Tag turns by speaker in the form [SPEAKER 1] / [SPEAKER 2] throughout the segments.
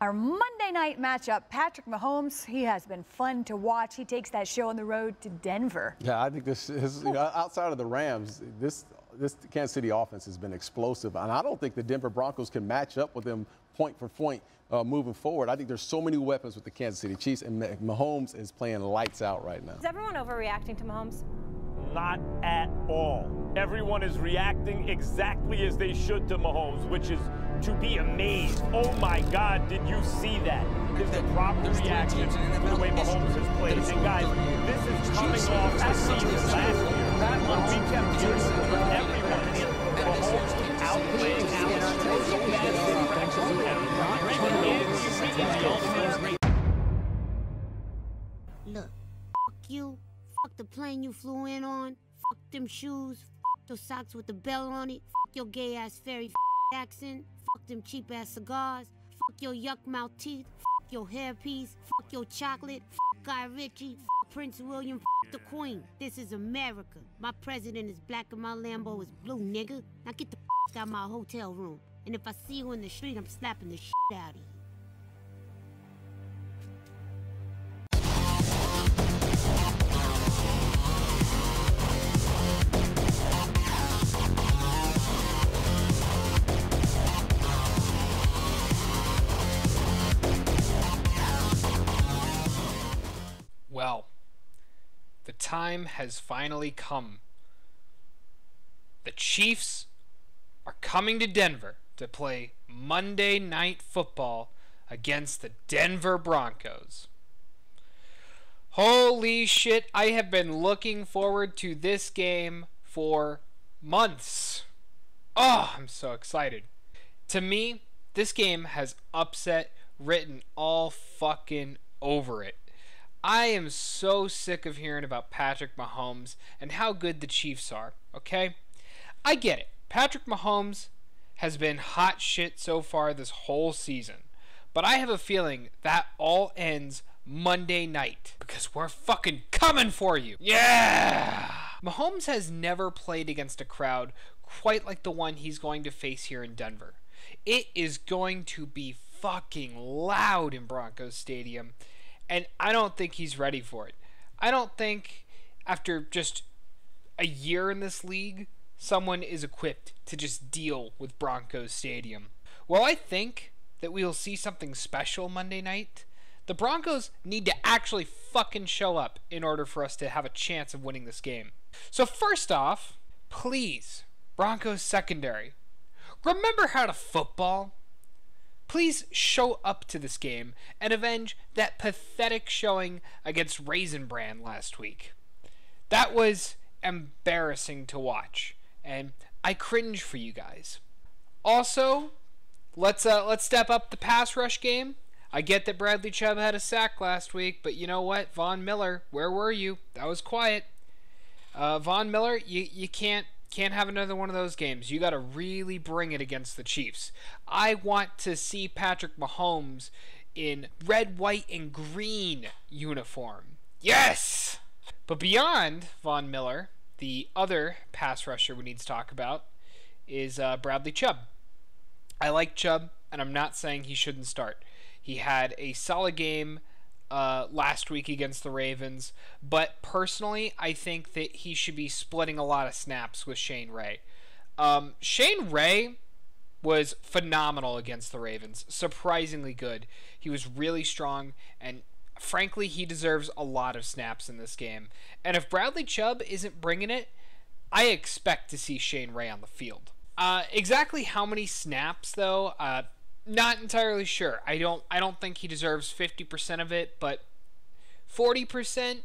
[SPEAKER 1] Our Monday night matchup, Patrick Mahomes, he has been fun to watch. He takes that show on the road to Denver.
[SPEAKER 2] Yeah, I think this is, outside of the Rams, this Kansas City offense has been explosive. And I don't think the Denver Broncos can match up with them point for point moving forward. I think there's so many weapons with the Kansas City Chiefs, and Mahomes is playing lights out right now.
[SPEAKER 3] Is everyone overreacting to Mahomes?
[SPEAKER 4] Not at all. Everyone is reacting exactly as they should to Mahomes, which is to be amazed. Oh my God, did you see that? Is the proper reaction to the way Mahomes has played. And guys, this is coming off the season last year when we kept hearing from everyone Mahomes outplaying Allen.
[SPEAKER 5] Look, fuck you. Fuck the plane you flew in on. Fuck them shoes. Fuck those socks with the bell on it. Fuck your gay ass fairy accent. Fuck them cheap ass cigars. Fuck your yuck mouth teeth. Fuck your hairpiece. Fuck your chocolate. Fuck Guy Ritchie. Fuck Prince William. Fuck the Queen. This is America. My president is black and my Lambo is blue, nigga. Now get the fuck out of my hotel room. And if I see you in the street, I'm slapping the shit out of you.
[SPEAKER 6] Well, the time has finally come. The Chiefs are coming to Denver to play Monday Night Football against the Denver Broncos. Holy shit, I have been looking forward to this game for months. Oh, I'm so excited. To me, this game has upset written all fucking over it. I am so sick of hearing about Patrick Mahomes and how good the Chiefs are, okay? I get it. Patrick Mahomes has been hot shit so far this whole season. But I have a feeling that all ends Monday night because we're fucking coming for you. Yeah! Mahomes has never played against a crowd quite like the one he's going to face here in Denver. It is going to be fucking loud in Broncos Stadium. And I don't think he's ready for it. I don't think after just a year in this league, someone is equipped to just deal with Broncos Stadium. Well, I think that we will see something special Monday night. The Broncos need to actually fucking show up in order for us to have a chance of winning this game. So first off, please, Broncos secondary, remember how to football. Please show up to this game and avenge that pathetic showing against Raisin Bran last week. That was embarrassing to watch, and I cringe for you guys. Also, let's step up the pass rush game. I get that Bradley Chubb had a sack last week, but you know what? Von Miller, where were you? That was quiet. Von Miller, you can't have another one of those games. You got to really bring it against the Chiefs. I want to see Patrick Mahomes in red, white, and green uniform. Yes! But beyond Von Miller, the other pass rusher we need to talk about is Bradley Chubb. I like Chubb, and I'm not saying he shouldn't start. He had a solid game last week against the Ravens, but personally I think that he should be splitting a lot of snaps with Shane Ray. Shane Ray was phenomenal against the Ravens, surprisingly good. He was really strong, and frankly he deserves a lot of snaps in this game. And if Bradley Chubb isn't bringing it, I expect to see Shane Ray on the field. Exactly how many snaps though, not entirely sure. I don't think he deserves 50% of it, but 40%,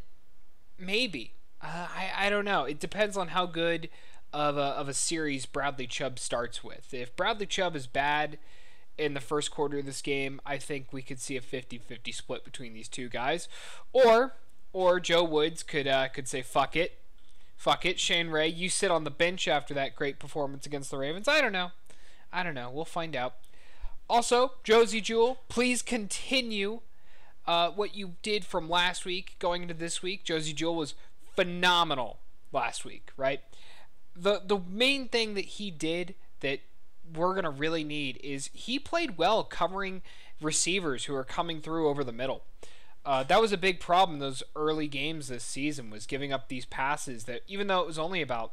[SPEAKER 6] maybe. I don't know. It depends on how good of a series Bradley Chubb starts with. If Bradley Chubb is bad in the first quarter of this game, I think we could see a 50-50 split between these two guys. Or Joe Woods could say, fuck it. Fuck it, Shane Ray, you sit on the bench after that great performance against the Ravens. I don't know. We'll find out. Also, Josie Jewell, please continue what you did from last week going into this week. Josie Jewell was phenomenal last week, right? The main thing that he did that we're going to really need is he played well covering receivers who are coming through over the middle. That was a big problem in those early games this season, was giving up these passes that, even though it was only about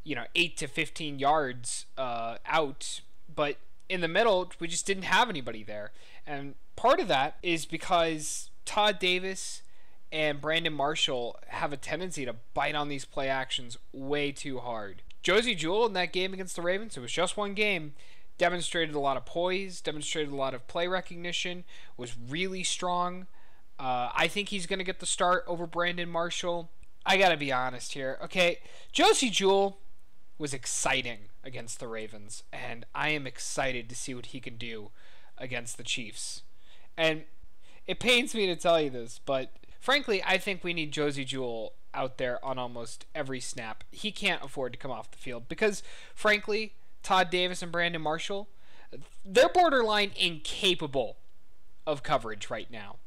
[SPEAKER 6] 8 to 15 yards out, but in the middle, we just didn't have anybody there. And part of that is because Todd Davis and Brandon Marshall have a tendency to bite on these play actions way too hard. Josey Jewell in that game against the Ravens, it was just one game, demonstrated a lot of poise, demonstrated a lot of play recognition, was really strong. I think he's going to get the start over Brandon Marshall. I got to be honest here. Okay, Josey Jewell was exciting against the Ravens, and I am excited to see what he can do against the Chiefs. And it pains me to tell you this, but frankly, I think we need Josey Jewell out there on almost every snap. He can't afford to come off the field because, frankly, Todd Davis and Brandon Marshall, they're borderline incapable of coverage right now.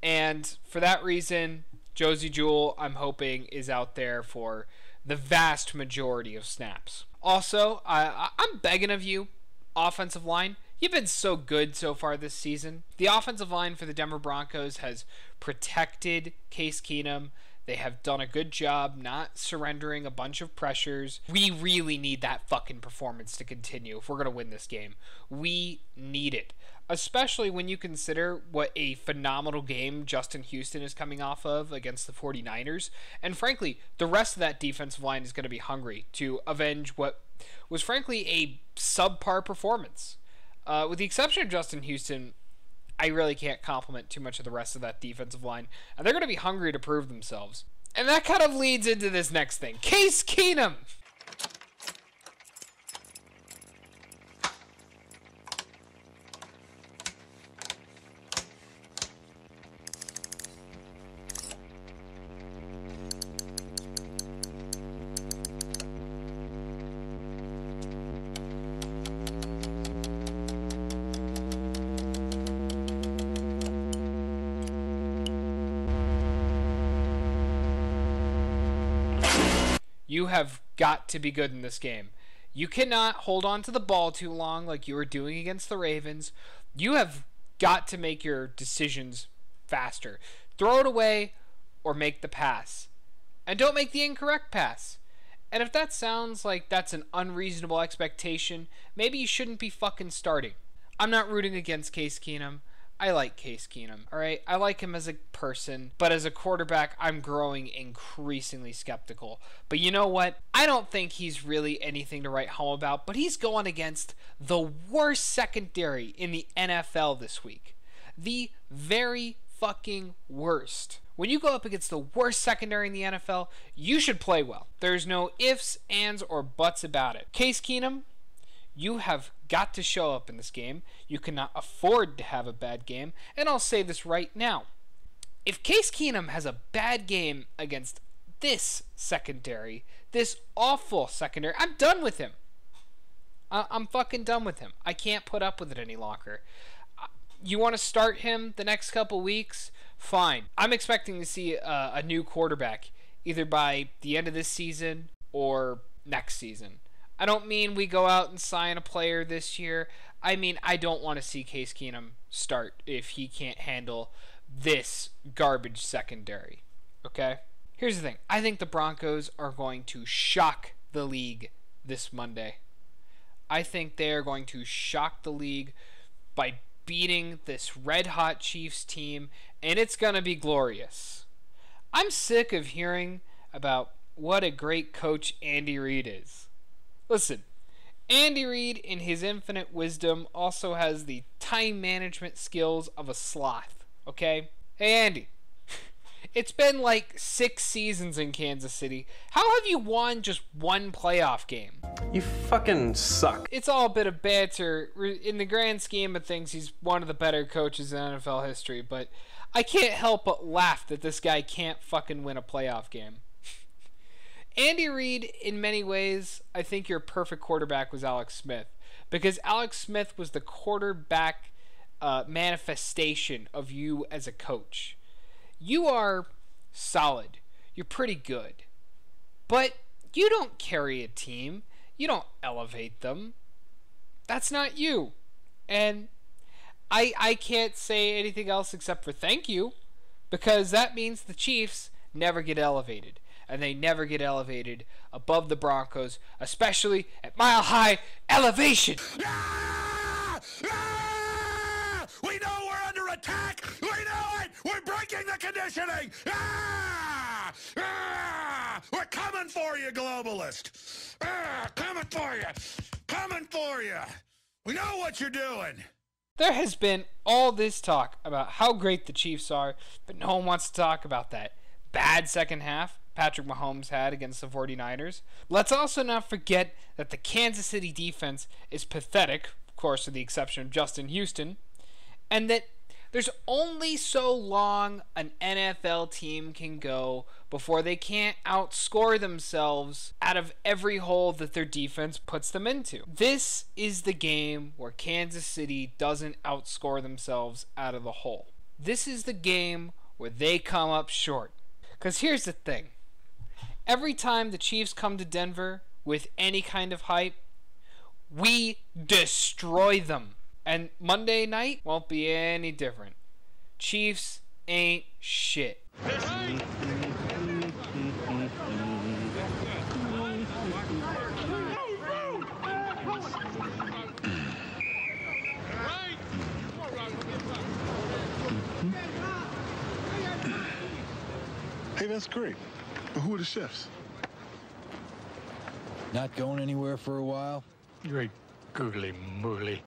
[SPEAKER 6] And for that reason, Josey Jewell, I'm hoping, is out there for the vast majority of snaps. Also, I'm begging of you, offensive line, you've been so good so far this season. The offensive line for the Denver Broncos has protected Case Keenum. They have done a good job not surrendering a bunch of pressures. We really need that fucking performance to continue if we're going to win this game. We need it. Especially when you consider what a phenomenal game Justin Houston is coming off of against the 49ers. And frankly, the rest of that defensive line is going to be hungry to avenge what was frankly a subpar performance. With the exception of Justin Houston, I really can't compliment too much of the rest of that defensive line. And they're going to be hungry to prove themselves. And that kind of leads into this next thing. Case Keenum! You have got to be good in this game. You cannot hold on to the ball too long like you were doing against the Ravens. You have got to make your decisions faster. Throw it away or make the pass. And don't make the incorrect pass. And if that sounds like that's an unreasonable expectation, maybe you shouldn't be fucking starting. I'm not rooting against Case Keenum. I like Case Keenum, alright? I like him as a person, but as a quarterback, I'm growing increasingly skeptical. But you know what? I don't think he's really anything to write home about, but he's going against the worst secondary in the NFL this week. The very fucking worst. When you go up against the worst secondary in the NFL, you should play well. There's no ifs, ands, or buts about it. Case Keenum, you have got to show up in this game. You cannot afford to have a bad game. And I'll say this right now. If Case Keenum has a bad game against this secondary, this awful secondary, I'm done with him. I'm fucking done with him. I can't put up with it any longer. You want to start him the next couple weeks? Fine. I'm expecting to see a new quarterback either by the end of this season or next season. I don't mean we go out and sign a player this year. I mean, I don't want to see Case Keenum start if he can't handle this garbage secondary. Okay? Here's the thing. I think the Broncos are going to shock the league this Monday. I think they are going to shock the league by beating this red-hot Chiefs team, and it's going to be glorious. I'm sick of hearing about what a great coach Andy Reid is. Listen, Andy Reid, in his infinite wisdom, also has the time management skills of a sloth, okay? Hey, Andy, it's been like 6 seasons in Kansas City. How have you won just one playoff game?
[SPEAKER 7] You fucking suck.
[SPEAKER 6] It's all a bit of banter. In the grand scheme of things, he's one of the better coaches in NFL history, but I can't help but laugh that this guy can't fucking win a playoff game. Andy Reid, in many ways, I think your perfect quarterback was Alex Smith. Because Alex Smith was the quarterback manifestation of you as a coach. You are solid. You're pretty good. But you don't carry a team. You don't elevate them. That's not you. And I can't say anything else except for thank you, because that means the Chiefs never get elevated. And they never get elevated above the Broncos, especially at mile-high elevation.
[SPEAKER 8] Ah! Ah! We know we're under attack! We know it! We're breaking the conditioning! Ah! Ah! We're coming for you, globalist! Ah! Coming for you! Coming for you! We know what you're doing!
[SPEAKER 6] There has been all this talk about how great the Chiefs are, but no one wants to talk about that bad second half Patrick Mahomes had against the 49ers. Let's also not forget that the Kansas City defense is pathetic, of course with the exception of Justin Houston, and that there's only so long an NFL team can go before they can't outscore themselves out of every hole that their defense puts them into. This is the game where Kansas City doesn't outscore themselves out of the hole. This is the game where they come up short. Because here's the thing. Every time the Chiefs come to Denver with any kind of hype, we destroy them. And Monday night won't be any different. Chiefs ain't shit.
[SPEAKER 9] Hey, that's great. But who are the chefs?
[SPEAKER 10] Not going anywhere for a while?
[SPEAKER 11] Great googly moogly.